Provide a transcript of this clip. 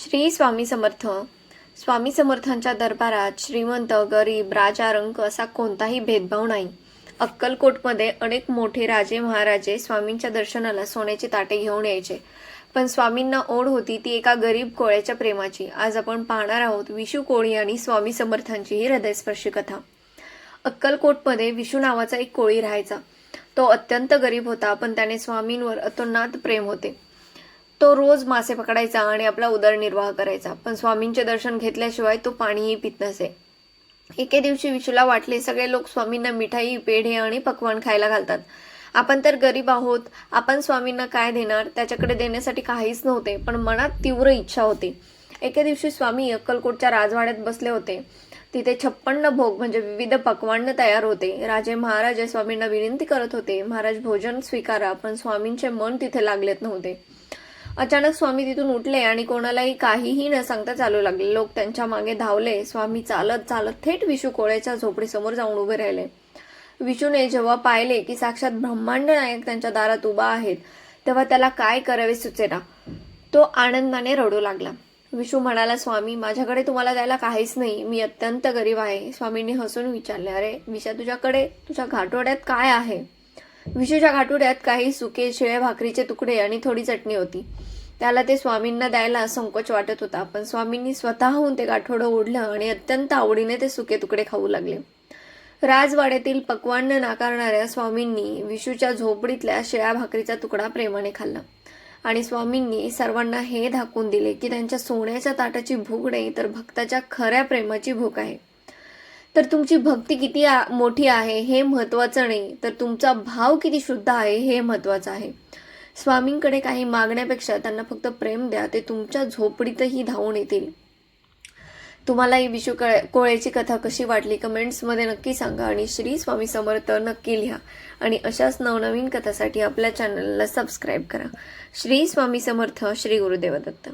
श्री स्वामी समर्थ. स्वामी समर्थांच्या दरबारात श्रीमंत, गरीब, राजा, रंक असा कोणताही भेदभाव नाही. अक्कलकोटमध्ये अनेक मोठे राजे महाराजे स्वामींच्या दर्शनाला सोन्याची ताटे घेऊन यायचे. पण स्वामींना ओढ होती ती एका गरीब कोळ्याच्या प्रेमाची. आज आपण पाहणार आहोत विशू कोळी आणि स्वामी समर्थांची ही हृदयस्पर्शी कथा. अक्कलकोटमध्ये विशू नावाचा एक कोळी राहायचा. तो अत्यंत गरीब होता, पण त्याने स्वामींवर अतोनात प्रेम होते. तो रोज मासे पकडायचा आणि आपला उदरनिर्वाह करायचा, पण स्वामींचे दर्शन घेतल्याशिवाय तो पाणीही पित नसे. एके दिवशी विशूला वाटले, सगळे लोक स्वामींना मिठाई, पेढे आणि पक्वान खायला घालतात. आपण तर गरीब आहोत, आपण स्वामींना काय देणार? त्याच्याकडे देण्यासाठी काहीच नव्हते, पण मनात तीव्र इच्छा होती. एके दिवशी स्वामी अक्कलकोटच्या राजवाड्यात बसले होते. तिथे 56 भोग म्हणजे विविध पक्वान्न तयार होते. राजे महाराजे स्वामींना विनंती करत होते, महाराज भोजन स्वीकारा, पण स्वामींचे मन तिथे लागलेत नव्हते. अचानक स्वामी तिथून उठले आणि कोणालाही काहीही न सांगता चालू लागले. लोक त्यांच्या मागे धावले. स्वामी चालत चालत थेट विशू कोळ्याच्या झोपडीसमोर जाऊन उभे राहिले. विशूने जेव्हा पाहिले की साक्षात ब्रह्मांड नायक त्यांच्या दारात उभा आहेत, तेव्हा त्याला काय करावे सुचेना. तो आनंदाने रडू लागला. विशू म्हणाला, स्वामी, माझ्याकडे तुम्हाला द्यायला काहीच नाही, मी अत्यंत गरीब आहे. स्वामींनी हसून विचारले, अरे विशा, तुझ्या घाटोड्यात काय आहे? विशूच्या घाटोड्यात काही सुके शिळ्या भाकरीचे तुकडे आणि थोडी चटणी होती. त्याला ते स्वामींना द्यायला संकोच वाटत होता, पण स्वामींनी स्वतःहून ते गाठोडं ओढलं आणि अत्यंत आवडीने ते सुके तुकडे खाऊ लागले. राजवाड्यातील पक्वान्न नाकारणाऱ्या स्वामींनी विशूच्या झोपडीतल्या शिळ्या भाकरीचा तुकडा प्रेमाने खाल्ला. आणि स्वामींनी सर्वांना हे दाखवून दिले की त्यांच्या सोन्याच्या ताटाची भूक नाही, तर भक्ताच्या खऱ्या प्रेमाची भूक आहे. तर तुमची भक्ती किती मोठी आहे हे महत्वाचं नाही, तर तुमचा भाव किती शुद्ध आहे हे महत्वाचं आहे. स्वामींकडे काही मागण्यापेक्षा त्यांना फक्त प्रेम द्या, ते तुमच्या झोपडीतही धावून येतील. तुम्हाला ही विशू कोळ्याची कथा कशी वाटली कमेंट्समध्ये नक्की सांगा आणि श्री स्वामी समर्थ नक्की लिहा. आणि अशाच नवनवीन कथासाठी आपल्या चॅनलला सबस्क्राईब करा. श्री स्वामी समर्थ. श्री गुरुदेव दत्त.